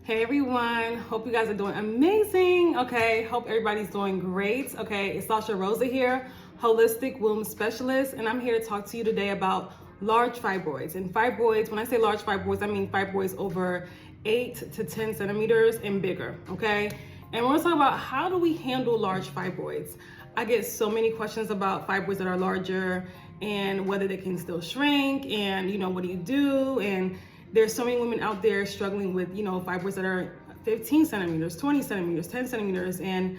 Hey everyone, hope you guys are doing amazing. Okay, hope everybody's doing great. Okay, it's Sasha Rosa here, holistic womb specialist, and I'm here to talk to you today about large fibroids. And fibroids, when I say large fibroids, I mean fibroids over 8 to 10 centimeters and bigger. Okay, and we're gonna talk about how do we handle large fibroids. I get so many questions about fibroids that are larger and whether they can still shrink, and what do you do? And there's so many women out there struggling with, fibroids that are 15 centimeters, 20 centimeters, 10 centimeters, and,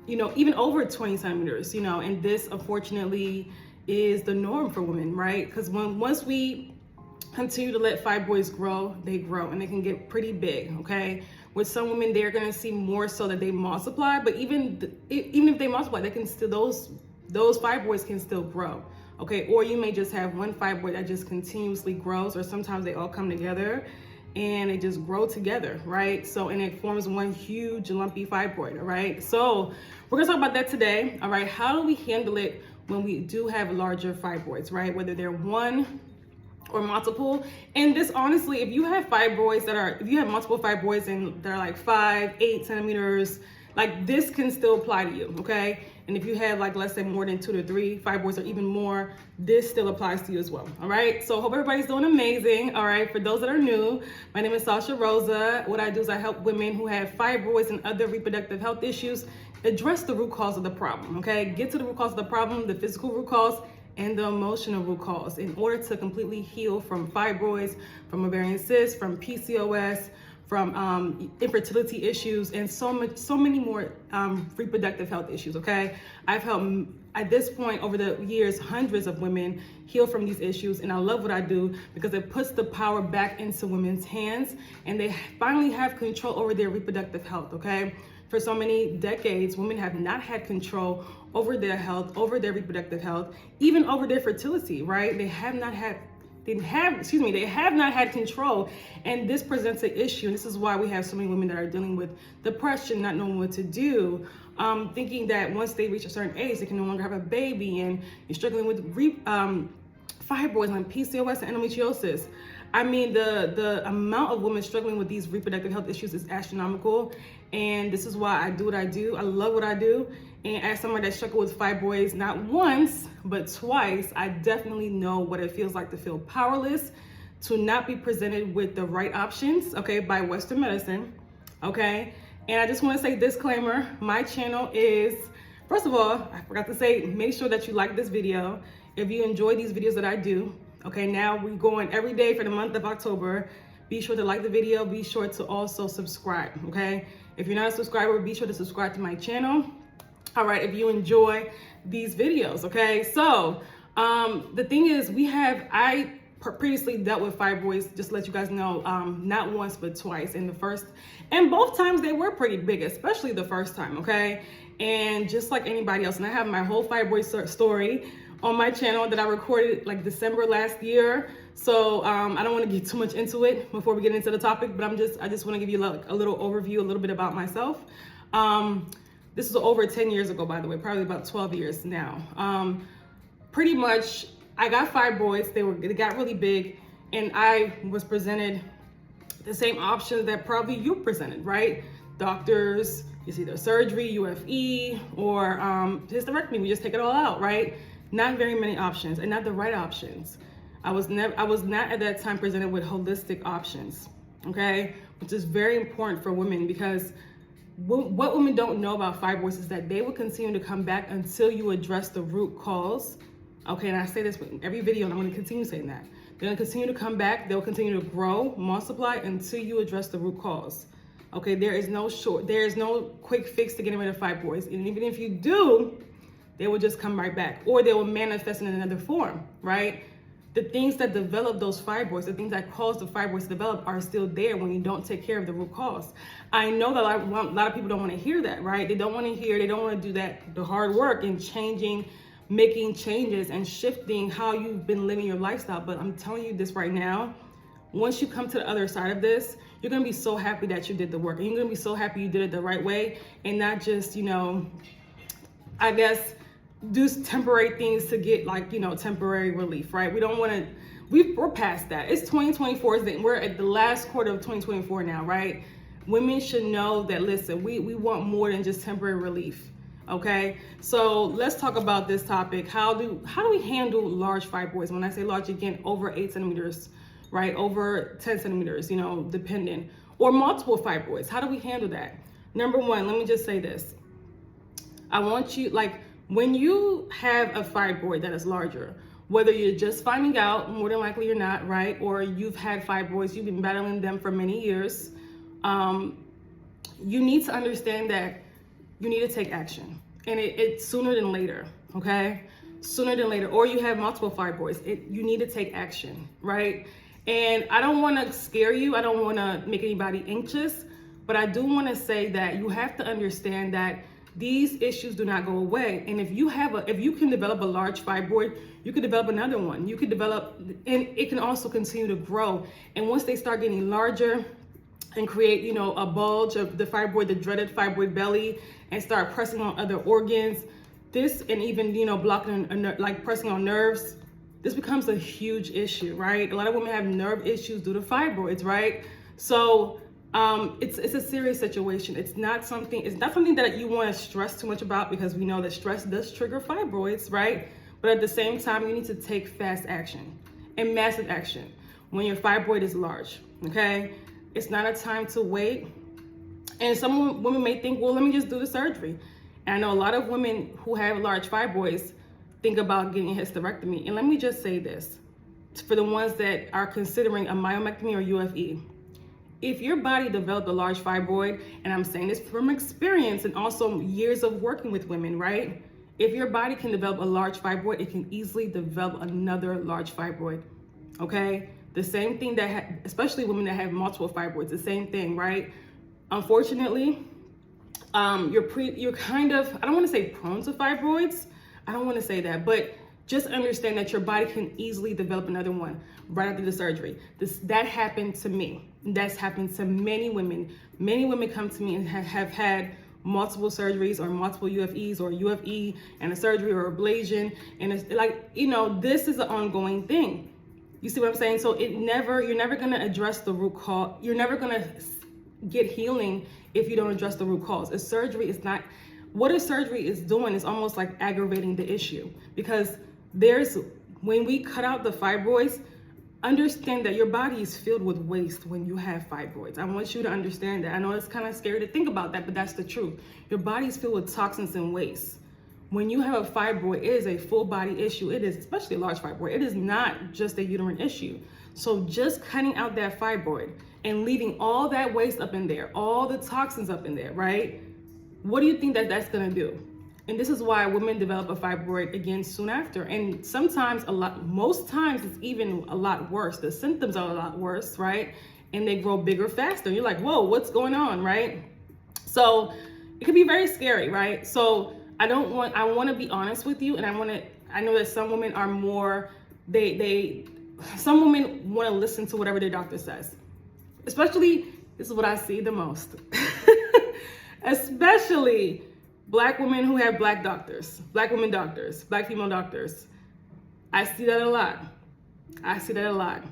even over 20 centimeters, and this unfortunately is the norm for women, right? Because once we continue to let fibroids grow, they grow and they can get pretty big, okay? With some women, they're gonna see more so that they multiply, but even if they multiply, they can still, those fibroids can still grow. Okay, or you may just have one fibroid that just continuously grows, or sometimes they all come together and they just grow together, right? So, and it forms one huge lumpy fibroid, all right? So we're gonna talk about that today, all right? How do we handle it when we do have larger fibroids, right? Whether they're one or multiple. And this, honestly, if you have fibroids if you have multiple fibroids and they're like 5, 8 centimeters, like this can still apply to you, okay? And if you have like, let's say more than 2 to 3 fibroids or even more, this still applies to you as well, all right? So hope everybody's doing amazing, all right? For those that are new, my name is Sasha Rosa. What I do is I help women who have fibroids and other reproductive health issues address the root cause of the problem, okay? Get to the root cause of the problem, the physical root cause, and the emotional root cause in order to completely heal from fibroids, from ovarian cysts, from PCOS, from infertility issues, and so many more reproductive health issues, okay? I've helped, at this point, over the years, hundreds of women heal from these issues, and I love what I do because it puts the power back into women's hands, and they finally have control over their reproductive health, okay? For so many decades, women have not had control over their health, over their reproductive health, even over their fertility, right? They have not had control, and this presents an issue. And this is why we have so many women that are dealing with depression, not knowing what to do, thinking that once they reach a certain age, they can no longer have a baby, and you're struggling with fibroids and PCOS and endometriosis. I mean, the amount of women struggling with these reproductive health issues is astronomical, and this is why I do what I do. I love what I do, and as someone that struggled with fibroids not once, but twice, I definitely know what it feels like to feel powerless, to not be presented with the right options, okay, by Western medicine, okay? And I just wanna say disclaimer, my channel is, first of all, I forgot to say, make sure that you like this video. If you enjoy these videos that I do, okay, now we're going every day for the month of October. Be sure to like the video, be sure to also subscribe, okay? If you're not a subscriber, be sure to subscribe to my channel. All right, if you enjoy these videos, okay? So the thing is, I previously dealt with fibroids, just to let you guys know, not once, but twice. And both times they were pretty big, especially the first time, okay? And just like anybody else, and I have my whole fibroid story on my channel that I recorded like December last year. So I don't want to get too much into it before we get into the topic, but I just want to give you like a little overview, a little bit about myself. This was over 10 years ago, by the way, probably about 12 years now. Pretty much, I got fibroids. They got really big, and I was presented the same options that probably you presented, right? Doctors, it's either surgery, UFE, or hysterectomy. We just take it all out, right? Not very many options, and not the right options. I was not at that time presented with holistic options, okay? Which is very important for women, because what women don't know about fibroids is that they will continue to come back until you address the root cause, okay? And I say this with every video, and I'm gonna continue saying that. They're gonna continue to come back, they'll continue to grow, multiply, until you address the root cause, okay? There is no quick fix to getting rid of fibroids, and even if you do, they will just come right back, or they will manifest in another form, right? The things that develop those fibroids, the things that cause the fibroids to develop, are still there when you don't take care of the root cause. I know that a lot of people don't want to hear that, right? They don't want to do that, the hard work in making changes and shifting how you've been living your lifestyle. But I'm telling you this right now, once you come to the other side of this, you're going to be so happy that you did the work, and you're going to be so happy you did it the right way, and not just, I guess, do temporary things to get temporary relief, right? We don't want to, we're past that. It's 2024, we're at the last quarter of 2024 now, right? women should know that, listen, we want more than just temporary relief. Okay, so let's talk about this topic. How do we handle large fibroids? When I say large, again, over 8 centimeters, right? Over 10 centimeters, you know, dependent, or multiple fibroids. How do we handle that? Number one, let me just say this. I want you, like, when you have a fibroid that is larger, whether you're just finding out, more than likely you're not, right? Or you've had fibroids, you've been battling them for many years, you need to understand that you need to take action, and it's sooner than later, okay? Sooner than later. Or you have multiple fibroids, you need to take action, right? And I don't want to scare you, I don't want to make anybody anxious, but I do want to say that you have to understand that these issues do not go away. And if you can develop a large fibroid, you could develop another one. You could develop, and it can also continue to grow. And once they start getting larger and create, you know, a bulge of the fibroid, the dreaded fibroid belly, and start pressing on other organs, this, and even, you know, blocking, like pressing on nerves, this becomes a huge issue, right? A lot of women have nerve issues due to fibroids, right? So it's a serious situation. It's not something that you want to stress too much about, because we know that stress does trigger fibroids, right? But at the same time, you need to take fast action and massive action when your fibroid is large, okay? It's not a time to wait. And some women may think, well, let me just do the surgery. And I know a lot of women who have large fibroids think about getting a hysterectomy. And let me just say this, for the ones that are considering a myomectomy or UFE, if your body developed a large fibroid, and I'm saying this from experience and also years of working with women, right? If your body can develop a large fibroid, it can easily develop another large fibroid, okay? The same thing especially women that have multiple fibroids, the same thing, right? Unfortunately, you're kind of, I don't want to say prone to fibroids. I don't want to say that, but just understand that your body can easily develop another one right after the surgery. That happened to me. That's happened to many women. Many women come to me and have had multiple surgeries or multiple UFEs or UFE and a surgery or ablation. And it's like, you know, this is an ongoing thing. You see what I'm saying? So you're never going to address the root cause. You're never going to get healing if you don't address the root cause. A surgery is not, what a surgery is doing is almost like aggravating the issue, because when we cut out the fibroids, understand that your body is filled with waste when you have fibroids. I want you to understand that. I know it's kind of scary to think about that, but that's the truth. Your body is filled with toxins and waste. When you have a fibroid, it is a full body issue. It is, especially a large fibroid. It is not just a uterine issue. So just cutting out that fibroid and leaving all that waste up in there, all the toxins up in there, right? What do you think that that's gonna do? And this is why women develop a fibroid again soon after. And sometimes most times it's even a lot worse. The symptoms are a lot worse, right? And they grow bigger faster. You're like, whoa, what's going on, right? So it can be very scary, right? So I want to be honest with you, and I know that some women are more, some women want to listen to whatever their doctor says. Especially, this is what I see the most. Especially Black women who have Black doctors, Black women doctors, Black female doctors. I see that a lot.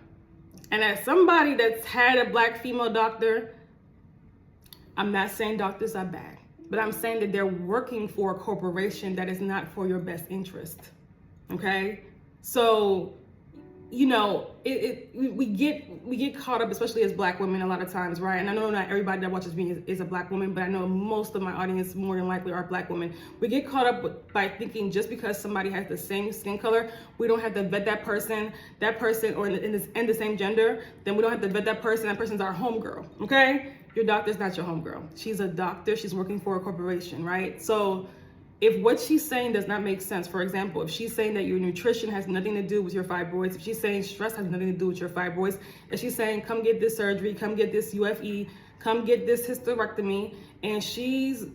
And as somebody that's had a Black female doctor, I'm not saying doctors are bad, but I'm saying that they're working for a corporation that is not for your best interest, okay? So, you know, we get caught up, especially as Black women a lot of times, right? And I know not everybody that watches me is a Black woman, but I know most of my audience more than likely are Black women. We get caught up by thinking just because somebody has the same skin color, we don't have to vet that person, or in the same gender, then we don't have to vet that person's our homegirl, okay? Your doctor's not your homegirl. She's a doctor, she's working for a corporation, right? So if what she's saying does not make sense, for example, if she's saying that your nutrition has nothing to do with your fibroids, if she's saying stress has nothing to do with your fibroids, if she's saying come get this surgery, come get this UFE, come get this hysterectomy, and she's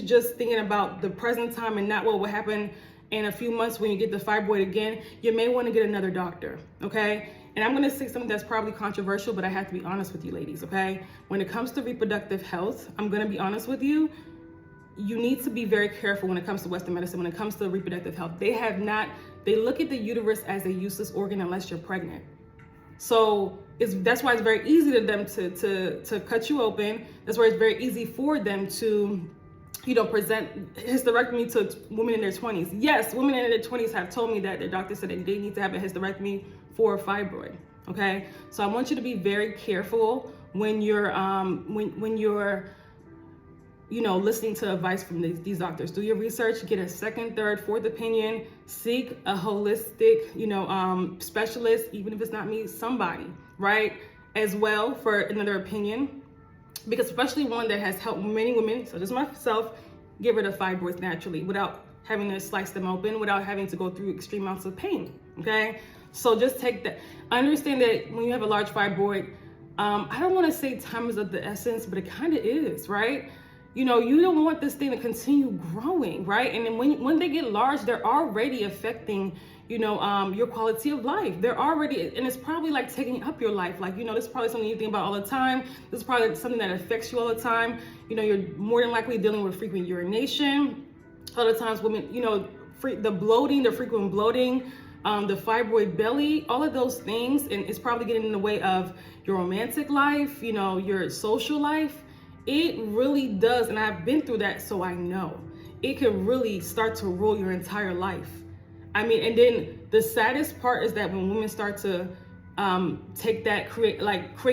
just thinking about the present time and not what will happen in a few months when you get the fibroid again, you may want to get another doctor, okay? And I'm going to say something that's probably controversial, but I have to be honest with you ladies, okay? When it comes to reproductive health, I'm going to be honest with you. You need to be very careful when it comes to Western medicine, when it comes to reproductive health. They look at the uterus as a useless organ unless you're pregnant. So that's why it's very easy to them to cut you open. That's why it's very easy for them to, present hysterectomy to women in their 20s. Yes, women in their 20s have told me that their doctor said that they need to have a hysterectomy for a fibroid. Okay, so I want you to be very careful when you're listening to advice from these doctors. Do your research, get a second, third, fourth opinion, seek a holistic, specialist, even if it's not me, somebody, right? As well for another opinion, because especially one that has helped many women, such as myself, get rid of fibroids naturally without having to slice them open, without having to go through extreme amounts of pain, okay? So just take that. Understand that when you have a large fibroid, I don't want to say time is of the essence, but it kind of is, right? You don't want this thing to continue growing, right? And then when they get large, they're already affecting, your quality of life. They're already, and it's probably like taking up your life. Like, this is probably something you think about all the time. This is probably something that affects you all the time. You're more than likely dealing with frequent urination. Other times women, the bloating, the frequent bloating, the fibroid belly, all of those things, and it's probably getting in the way of your romantic life, your social life. It really does, and I've been through that, so I know. It can really start to rule your entire life. I mean, and then the saddest part is that when women start to take that, create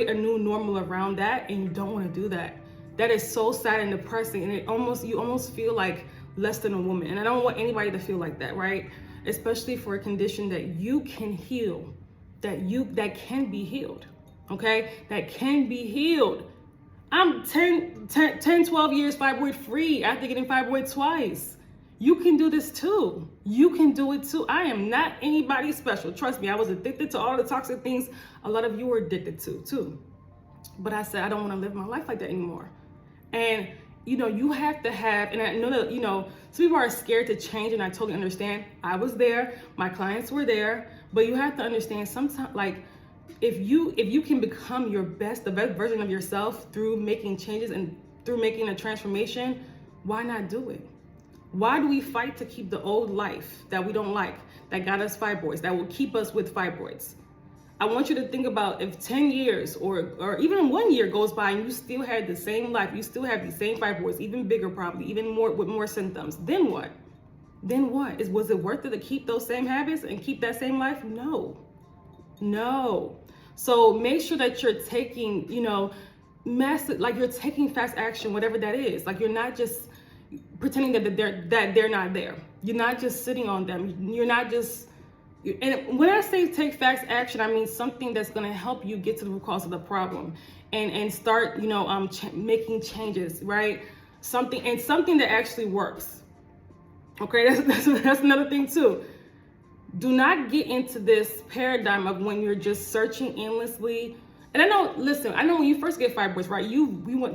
a new normal around that, and you don't want to do that. That is so sad and depressing, and you almost feel like less than a woman. And I don't want anybody to feel like that, right? Especially for a condition that you can heal, that can be healed, okay? That can be healed. I'm 10, 12 years fibroid free after getting fibroid twice. You can do this too. You can do it too. I am not anybody special. Trust me, I was addicted to all the toxic things a lot of you were addicted to too. But I said, I don't want to live my life like that anymore. And you have to have, and I know that, some people are scared to change, and I totally understand. I was there, my clients were there, but you have to understand sometimes, like, if you can become the best version of yourself through making changes and through making a transformation, why not do it? Why do we fight to keep the old life that we don't like, that got us fibroids, that will keep us with fibroids? I want you to think about if 10 years or even 1 year goes by and you still had the same life, you still have the same fibroids, even bigger probably, even more with more symptoms, then what? Then what? Was it worth it to keep those same habits and keep that same life? No. So make sure that you're taking, you're taking fast action, whatever that is. Like, you're not just pretending that they're not there. You're not just sitting on them. You're not just, and when I say take fast action, I mean something that's going to help you get to the root cause of the problem and start, making changes, right? Something that actually works. Okay, that's another thing too. Do not get into this paradigm of when you're just searching endlessly. And I know when you first get fibroids, right?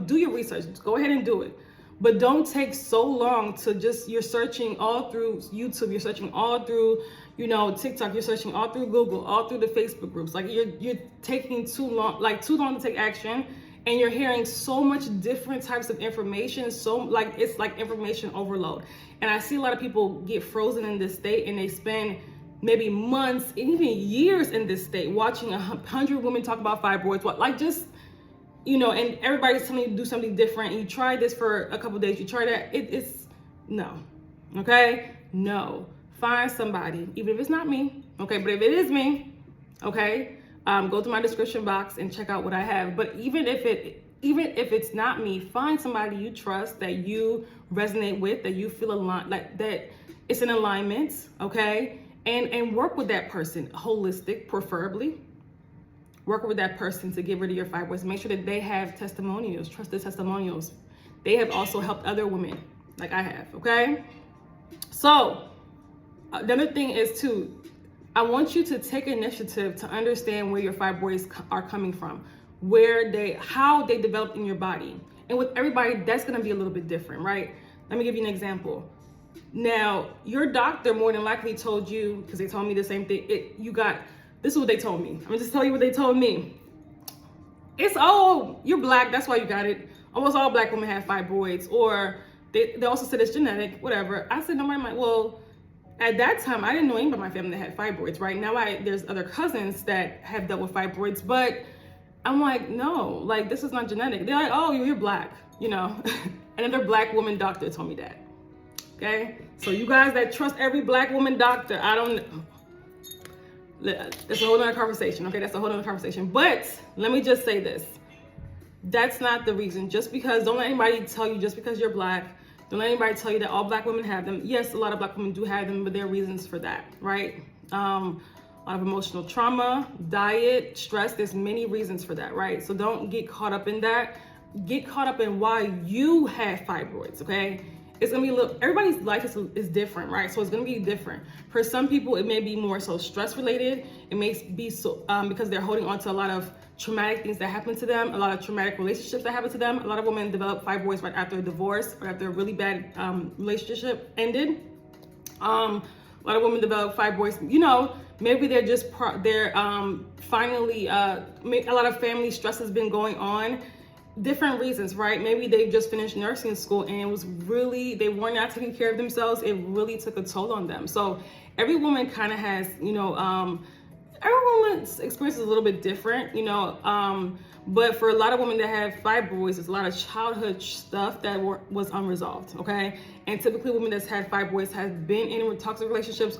Do your research. Just go ahead and do it. But don't take so long to you're searching all through YouTube, you're searching all through, TikTok, you're searching all through Google, all through the Facebook groups. Like, you're taking too long to take action, and you're hearing so much different types of information. So it's like information overload. And I see a lot of people get frozen in this state, and they spend maybe months, even years in this state, watching 100 women talk about fibroids, and everybody's telling you to do something different. And you try this for a couple days, you try that. It's no, okay? No. Find somebody, even if it's not me, okay? But if it is me, okay, go to my description box and check out what I have. But even if it's not me, find somebody you trust, that you resonate with, that you feel aligned, like that it's in alignment, okay? And work with that person, holistic, preferably. Work with that person to get rid of your fibroids. Make sure that they have testimonials, trusted testimonials. They have also helped other women, like I have, okay? So, another thing is too, I want you to take initiative to understand where your fibroids are coming from, how they developed in your body. And with everybody, that's gonna be a little bit different, right? Let me give you an example. Now, your doctor more than likely told you, because they told me the same thing, this is what they told me. I'm gonna just tell you what they told me. You're black, that's why you got it. Almost all black women have fibroids, or they also said it's genetic, whatever. I said, no, well, at that time, I didn't know anybody in my family that had fibroids, right? Now there's other cousins that have dealt with fibroids, but I'm like, no, like this is not genetic. They're like, oh, you're black, you know. Another black woman doctor told me that. Okay, so you guys that trust every black woman doctor, I don't. That's a whole other conversation. Okay, that's a whole other conversation. But let me just say this: that's not the reason. Just because, don't let anybody tell you just because you're black. Don't let anybody tell you that all black women have them. Yes, a lot of black women do have them, but there are reasons for that, right? A lot of emotional trauma, diet, stress. There's many reasons for that, right? So don't get caught up in that. Get caught up in why you have fibroids, okay? It's gonna be a little, everybody's life is different, right? So it's gonna be different. For some people, it may be more so stress related. It may be so because they're holding on to a lot of traumatic things that happen to them, a lot of traumatic relationships that happen to them. A lot of women develop fibroids right after a divorce or after a really bad relationship ended. A lot of women develop fibroids, you know, maybe they're just, finally, a lot of family stress has been going on. Different reasons, right? Maybe they just finished nursing school and it was really, they were not taking care of themselves. It really took a toll on them. So every woman kind of has, you know, every woman's experience is a little bit different, you know, but for a lot of women that have fibroids, there's a lot of childhood stuff that was unresolved, okay? And typically women that's had fibroids have been in toxic relationships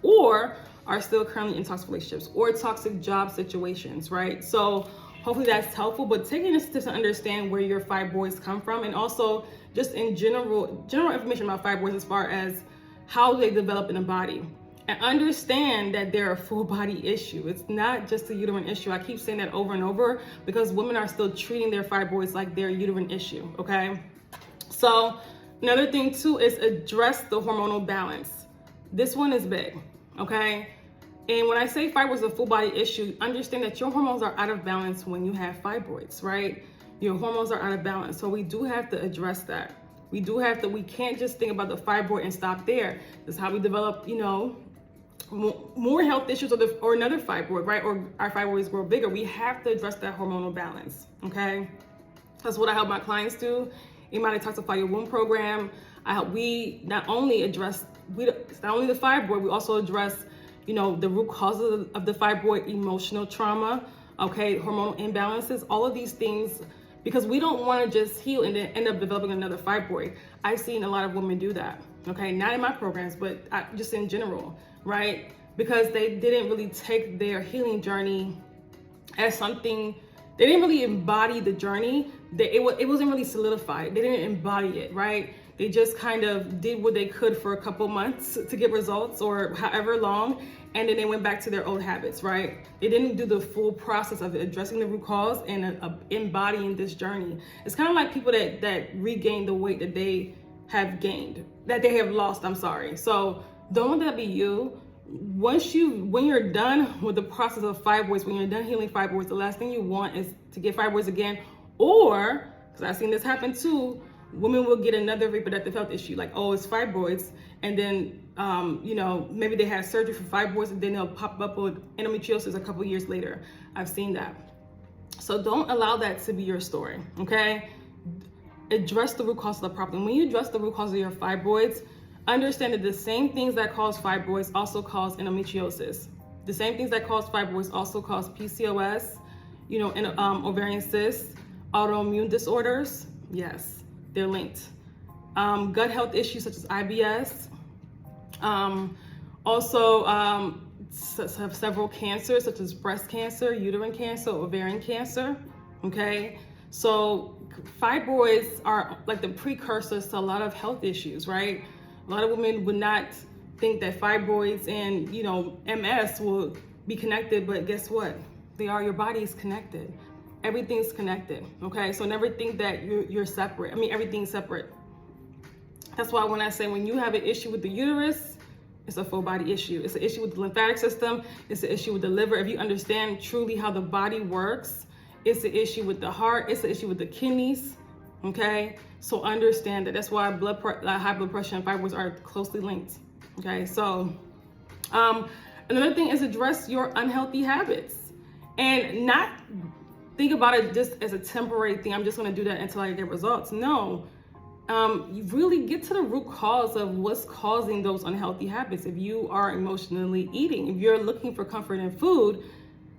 or are still currently in toxic relationships or toxic job situations, right? So hopefully that's helpful, but taking this to understand where your fibroids come from, and also just in general information about fibroids as far as how they develop in the body. And understand that they're a full body issue. It's not just a uterine issue. I keep saying that over and over because women are still treating their fibroids like they're a uterine issue, okay? So another thing too is address the hormonal balance. This one is big, okay? And when I say fibroids is a full body issue, understand that your hormones are out of balance when you have fibroids, right? Your hormones are out of balance. So we do have to address that. We can't just think about the fibroid and stop there. That's how we develop, you know, more health issues or another fibroid, right? Or our fibroids grow bigger. We have to address that hormonal balance, okay? That's what I help my clients do. In my Detoxify Your Womb program, we not only address, it's not only the fibroid, we also address, you know, the root causes of the fibroid, emotional trauma, okay, hormonal imbalances, all of these things, because we don't want to just heal and then end up developing another fibroid. I've seen a lot of women do that, okay, not in my programs, but just in general, right? Because they didn't really take their healing journey as something, they didn't really embody the journey. It wasn't really solidified. They didn't embody it, right? They just kind of did what they could for a couple months to get results or however long, and then they went back to their old habits, right? They didn't do the full process of addressing the root cause and embodying this journey. It's kind of like people that regain the weight that they have gained, that they have lost, I'm sorry. So don't let that be you. When you're done with the process of fibroids, when you're done healing fibroids, the last thing you want is to get fibroids again, or, because I've seen this happen too, women will get another reproductive health issue, like, oh, it's fibroids, and then, you know, maybe they have surgery for fibroids, and then they'll pop up with endometriosis a couple years later. I've seen that. So don't allow that to be your story, okay? Address the root cause of the problem. When you address the root cause of your fibroids, understand that the same things that cause fibroids also cause endometriosis. The same things that cause fibroids also cause PCOS, you know, and ovarian cysts, autoimmune disorders. Yes, they're linked. Gut health issues such as IBS. Also, several cancers such as breast cancer, uterine cancer, ovarian cancer. Okay, so fibroids are like the precursors to a lot of health issues, right? A lot of women would not think that fibroids and, you know, MS will be connected, but guess what? They are. Your body is connected. Everything's connected, okay? So never think that you're separate. I mean, everything's separate. That's why when I say when you have an issue with the uterus, it's a full body issue. It's an issue with the lymphatic system. It's an issue with the liver. If you understand truly how the body works, it's an issue with the heart. It's an issue with the kidneys, okay? So understand that. That's why high blood pressure and fibroids are closely linked, okay? So another thing is address your unhealthy habits and not think about it just as a temporary thing. I'm just gonna do that until I get results. No, you really get to the root cause of what's causing those unhealthy habits. If you are emotionally eating, if you're looking for comfort in food,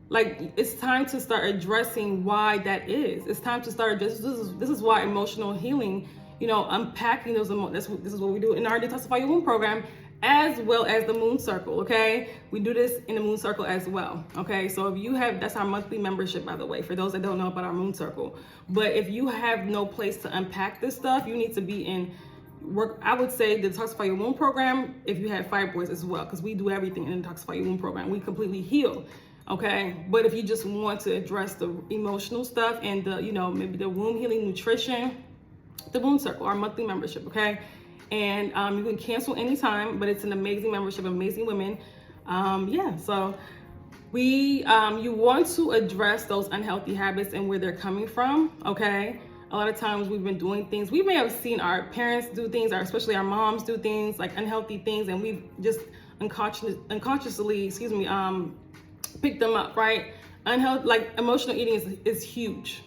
like, it's time to start addressing why that is. It's time to start this is why emotional healing, you know, unpacking those emotions. This is what we do in our Detoxify Your Womb program, as well as the Moon Circle. Okay, we do this in the Moon Circle as well. Okay, so if you have, that's our monthly membership, by the way, for those that don't know about our Moon Circle. But if you have no place to unpack this stuff, you need to be in work. I would say the Detoxify Your Womb program if you have fibroids as well, because we do everything in the Detoxify Your Womb program. We completely heal. Okay, but if you just want to address the emotional stuff and the, you know, maybe the womb healing nutrition, the Moon Circle, our monthly membership. Okay, and you can cancel anytime, but it's an amazing membership, amazing women. Yeah, so you want to address those unhealthy habits and where they're coming from. Okay, a lot of times we've been doing things, we may have seen our parents do things, or especially our moms do things, like unhealthy things, and we've just unconsciously, pick them up, right? Unhealthy, like emotional eating is huge.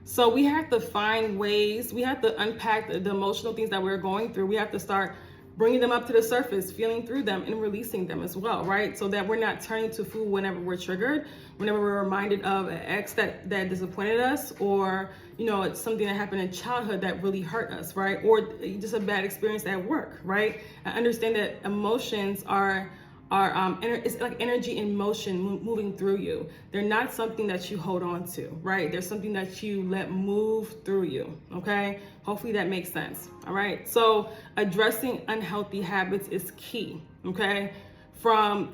So we have to find ways, we have to unpack the emotional things that we're going through. We have to start bringing them up to the surface, feeling through them and releasing them as well, right? So that we're not turning to food whenever we're triggered, whenever we're reminded of an ex that disappointed us, or, you know, it's something that happened in childhood that really hurt us, right? Or just a bad experience at work, right? I understand that emotions it's like energy in motion moving through you. They're not something that you hold on to, right? They're something that you let move through you, okay? Hopefully that makes sense, all right? So addressing unhealthy habits is key, okay? So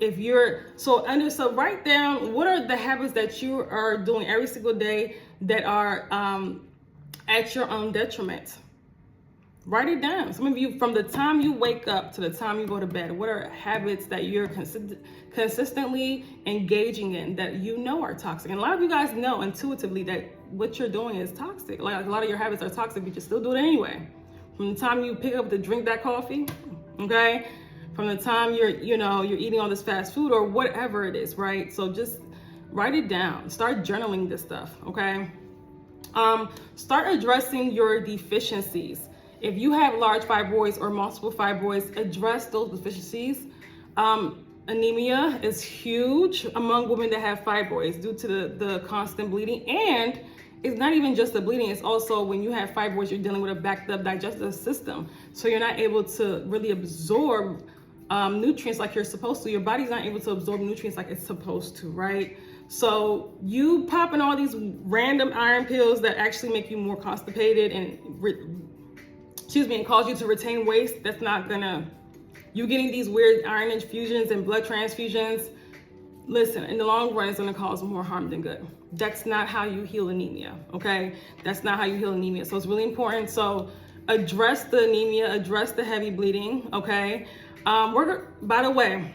write down, what are the habits that you are doing every single day that are at your own detriment? Write it down. Some of you, from the time you wake up to the time you go to bed, what are habits that you're consistently engaging in that you know are toxic? And a lot of you guys know intuitively that what you're doing is toxic. Like, a lot of your habits are toxic, but you still do it anyway. From the time you pick up to drink that coffee, okay? From the time you're eating all this fast food or whatever it is, right? So just write it down. Start journaling this stuff, okay? Start addressing your deficiencies. If you have large fibroids or multiple fibroids, address those deficiencies. Anemia is huge among women that have fibroids due to the constant bleeding. And it's not even just the bleeding, it's also when you have fibroids, you're dealing with a backed up digestive system. So you're not able to really absorb nutrients like you're supposed to. Your body's not able to absorb nutrients like it's supposed to, right? So you popping all these random iron pills that actually make you more constipated and cause you to retain waste, that's not gonna, you getting these weird iron infusions and blood transfusions, listen, in the long run, it's gonna cause more harm than good. That's not how you heal anemia, okay? That's not how you heal anemia. So it's really important. So address the anemia, address the heavy bleeding, okay? By the way,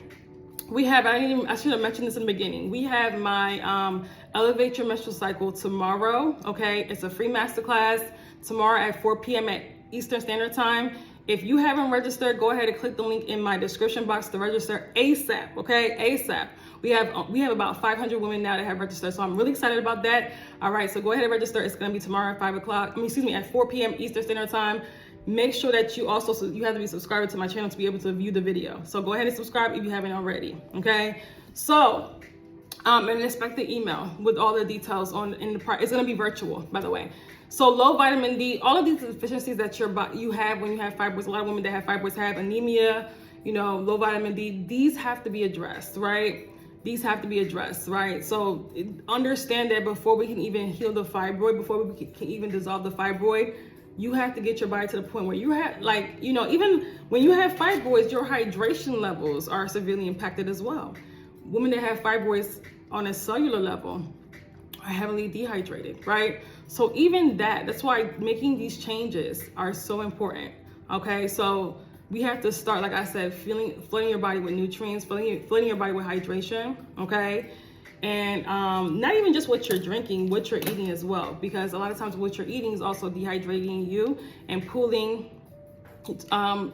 we have, I should have mentioned this in the beginning. We have my Elevate Your Menstrual Cycle tomorrow, okay? It's a free masterclass tomorrow at 4 p.m. at Eastern Standard Time. If you haven't registered, go ahead and click the link in my description box to register ASAP, okay? ASAP. We have about 500 women now that have registered, so I'm really excited about that. All right, so go ahead and register. It's gonna be tomorrow at 4 p.m. Eastern Standard Time. Make sure that you have to be subscribed to my channel to be able to view the video. So go ahead and subscribe if you haven't already, okay? So, and expect the email with all the details it's gonna be virtual, by the way. So low vitamin D, all of these deficiencies that you have when you have fibroids, a lot of women that have fibroids have anemia, low vitamin D, these have to be addressed, right? These have to be addressed, right? So understand that before we can even heal the fibroid, before we can even dissolve the fibroid, you have to get your body to the point where you have, even when you have fibroids, your hydration levels are severely impacted as well. Women that have fibroids on a cellular level are heavily dehydrated, right? So even that's why making these changes are so important, okay? So we have to start, like I said, flooding your body with nutrients, flooding your body with hydration, okay? And not even just what you're drinking, what you're eating as well, because a lot of times what you're eating is also dehydrating you and pulling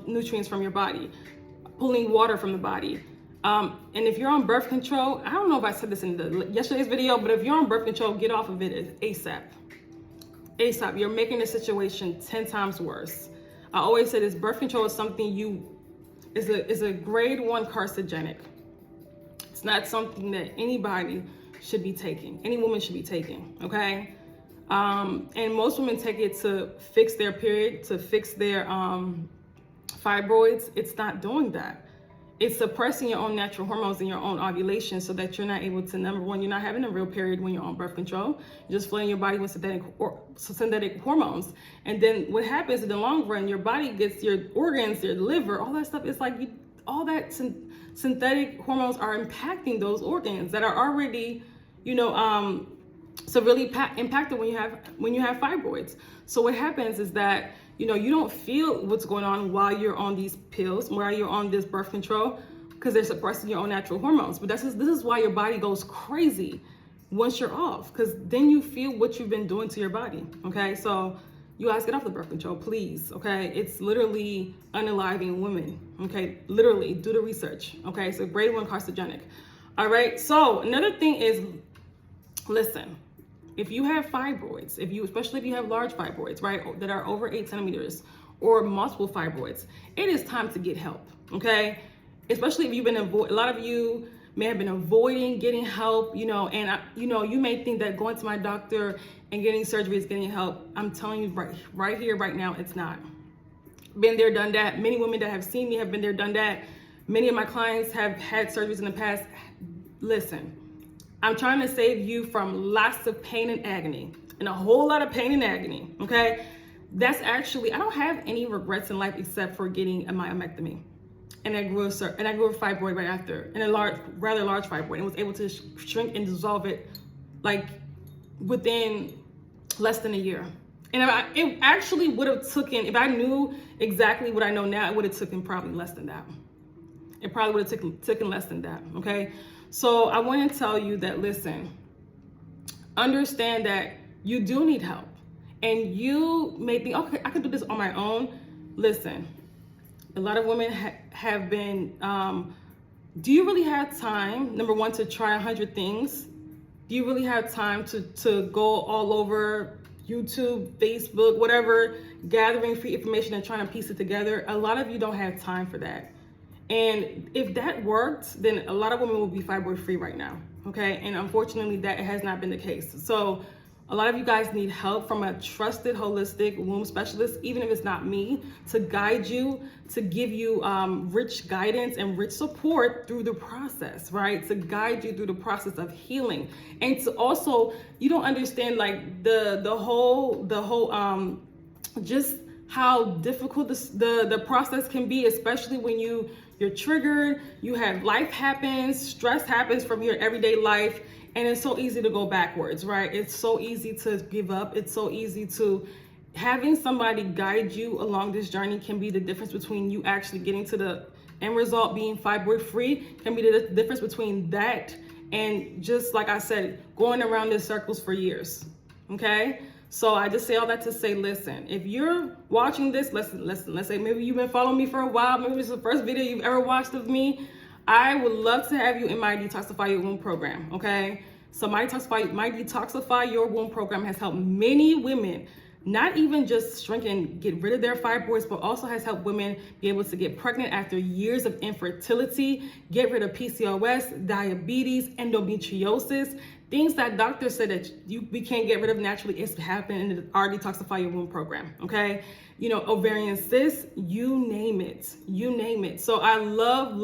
nutrients from your body, pulling water from the body. And if you're on birth control, I don't know if I said this in yesterday's video, but if you're on birth control, get off of it ASAP. ASAP, you're making the situation 10 times worse. I always say this: birth control is something is a grade 1 carcinogenic. It's not something that anybody should be taking. Any woman should be taking. Okay. And most women take it to fix their period, to fix their fibroids. It's not doing that. It's suppressing your own natural hormones and your own ovulation so that you're not able to, number one, you're not having a real period when you're on birth control. You're just flooding your body with synthetic hormones. And then what happens in the long run, your body gets your organs, your liver, all that stuff. It's like all that synthetic hormones are impacting those organs that are already, severely impacted when you have fibroids. So what happens is that you don't feel what's going on while you're on these pills, while you're on this birth control, because they're suppressing your own natural hormones. But this is why your body goes crazy once you're off, because then you feel what you've been doing to your body. Okay, so you guys get off the birth control, please. Okay, it's literally unaliving women. Okay, literally do the research. Okay, so grade 1 carcinogenic. All right. So another thing is, listen. If you have fibroids, especially if you have large fibroids, right, that are over 8 centimeters or multiple fibroids, it is time to get help, okay? Especially if you've been a lot of you may have been avoiding getting help, and you may think that going to my doctor and getting surgery is getting help. I'm telling you right here, right now, it's not. Been there, done that. Many women that have seen me have been there, done that. Many of my clients have had surgeries in the past. Listen. I'm trying to save you from lots of pain and agony, and a whole lot of pain and agony, okay? That's actually, I don't have any regrets in life except for getting a myomectomy. And I grew a fibroid right after, and a rather large fibroid, and was able to shrink and dissolve it like within less than a year. And it actually would have taken, if I knew exactly what I know now, it would have taken probably less than that. It probably would have taken less than that, okay? So I want to tell you that, listen, understand that you do need help. And you may think, okay, I can do this on my own. Listen, a lot of women have been, do you really have time, number one, to try 100 things? Do you really have time to go all over YouTube, Facebook, whatever, gathering free information and trying to piece it together? A lot of you don't have time for that. And if that worked, then a lot of women will be fibroid free right now, okay? And unfortunately, that has not been the case. So a lot of you guys need help from a trusted holistic womb specialist, even if it's not me, to guide you, to give you rich guidance and rich support through the process, right? To guide you through the process of healing. And to also, you don't understand like the whole just how difficult the process can be, especially when you're triggered, you have life happens, stress happens from your everyday life, and it's so easy to go backwards, right? It's so easy to give up. It's so easy to, having somebody guide you along this journey can be the difference between you actually getting to the end result, being fibroid free, can be the difference between that and just, like I said, going around in circles for years, okay? So I just say all that to say, listen, if you're watching this, listen, let's say maybe you've been following me for a while, maybe this is the first video you've ever watched of me, I would love to have you in my Detoxify Your Womb program, okay? So my Detoxify Your Womb program has helped many women, not even just shrink and get rid of their fibroids, but also has helped women be able to get pregnant after years of infertility, get rid of PCOS, diabetes, endometriosis, things that doctors said that we can't get rid of naturally. It's happening in our Detoxify Your Womb program, okay? Ovarian cysts, you name it. So I love.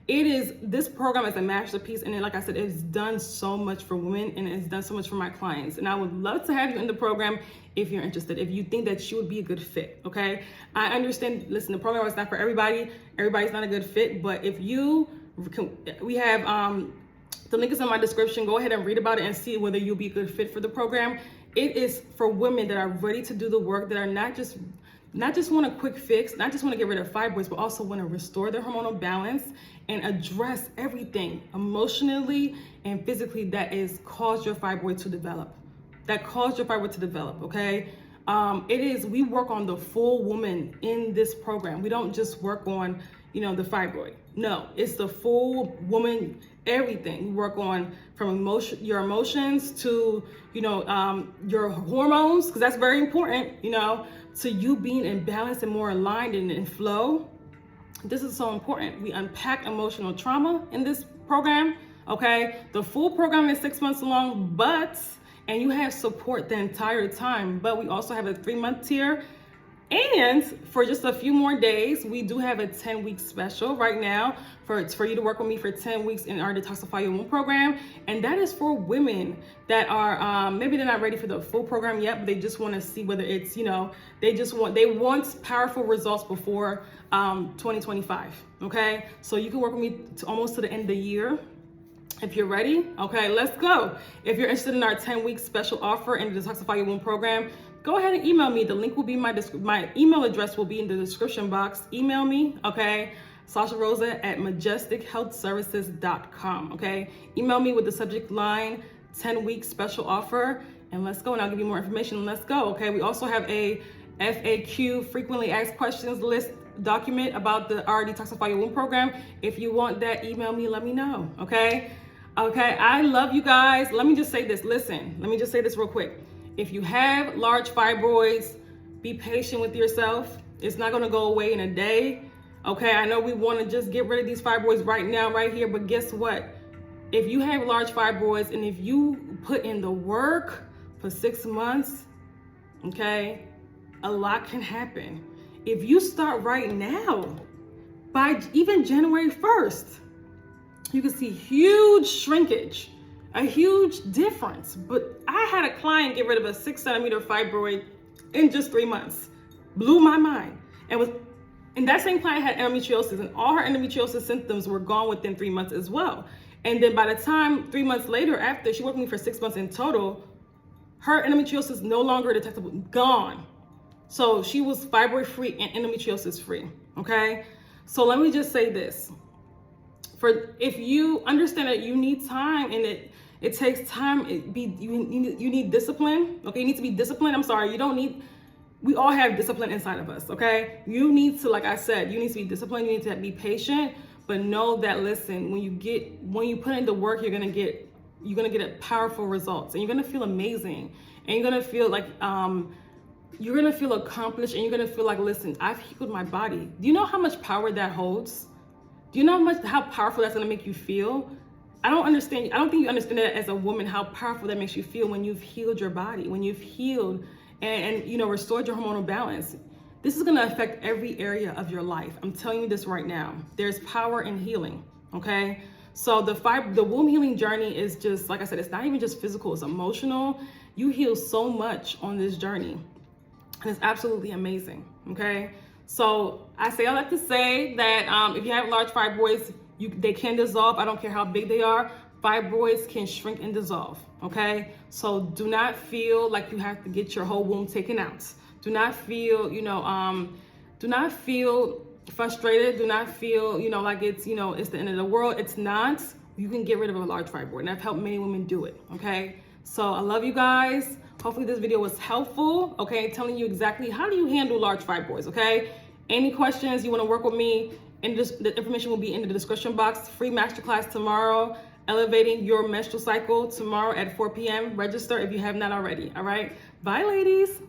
This program is a masterpiece, and then, like I said, it's done so much for women, and it's done so much for my clients. And I would love to have you in the program if you're interested, if you think that you would be a good fit, okay? I understand, listen, the program is not for everybody. Everybody's not a good fit, but if we have, the link is in my description. Go ahead and read about it and see whether you'll be a good fit for the program. It is for women that are ready to do the work, that are not just want a quick fix, not just want to get rid of fibroids, but also want to restore their hormonal balance and address everything emotionally and physically that is caused your fibroid to develop. Okay? We work on the full woman in this program. We don't just work on, the fibroid. No, it's the full woman, everything. We work on from your emotions to, your hormones, because that's very important, to you being in balance and more aligned and in flow. This is so important. We unpack emotional trauma in this program, okay? The full program is 6 months long, and you have support the entire time, but we also have a 3-month tier. And for just a few more days, we do have a 10-week special right now for you to work with me for 10 weeks in our Detoxify Your Womb program. And that is for women that are, maybe they're not ready for the full program yet, but they just want to see whether it's, they want powerful results before 2025, okay? So you can work with me almost to the end of the year. If you're ready, okay, let's go. If you're interested in our 10-week special offer in the Detoxify Your Womb program, go ahead and email me. The link will be my email address will be in the description box. Email me, okay? SashaRosa@MajesticHealthServices.com, okay? Email me with the subject line 10-week special offer, and let's go. And I'll give you more information. Let's go, okay? We also have a FAQ, frequently asked questions list document about our Detoxify Your Womb program. If you want that, email me, let me know, okay? Okay, I love you guys. Let me just say this. Listen, let me just say this real quick. If you have large fibroids, be patient with yourself. It's not gonna go away in a day. Okay, I know we wanna just get rid of these fibroids right now, right here, but guess what? If you have large fibroids and if you put in the work for 6 months, okay, a lot can happen. If you start right now, by even January 1st, you can see huge shrinkage, a huge difference. But I had a client get rid of a 6-centimeter fibroid in just 3 months. Blew my mind. And that same client had endometriosis, and all her endometriosis symptoms were gone within 3 months as well. And then by the time 3 months later, after she worked with me for 6 months in total, her endometriosis no longer detectable, gone. So she was fibroid free and endometriosis free, okay? So let me just say this. If you understand that you need time and it takes time, you need discipline, okay? You need to be disciplined. I'm sorry, we all have discipline inside of us, okay? You need to, like I said, you need to be disciplined, you need to be patient, but know that, listen, when you put in the work, you're gonna get powerful results, and you're gonna feel amazing, and you're gonna feel like, you're gonna feel accomplished, and you're gonna feel like, listen, I've healed my body. Do you know how much power that holds? Do you know how powerful that's gonna make you feel? I don't think you understand that as a woman, how powerful that makes you feel when you've healed your body, when you've healed and restored your hormonal balance. This is gonna affect every area of your life. I'm telling you this right now. There's power in healing, okay? So the womb healing journey is just, like I said, it's not even just physical, it's emotional. You heal so much on this journey, and it's absolutely amazing, okay? So I say all that to say that if you have large fibroids, they can dissolve. I don't care how big they are. Fibroids can shrink and dissolve, okay? So do not feel like you have to get your whole womb taken out. Do not feel, do not feel frustrated. Do not feel, like it's the end of the world. It's not. You can get rid of a large fibroid, and I've helped many women do it, okay? So I love you guys. Hopefully this video was helpful, okay? Telling you exactly how do you handle large fibroids, okay? Any questions, you wanna work with me, and the information will be in the description box. Free masterclass tomorrow, elevating your menstrual cycle tomorrow at 4 p.m. Register if you have not already, all right? Bye, ladies.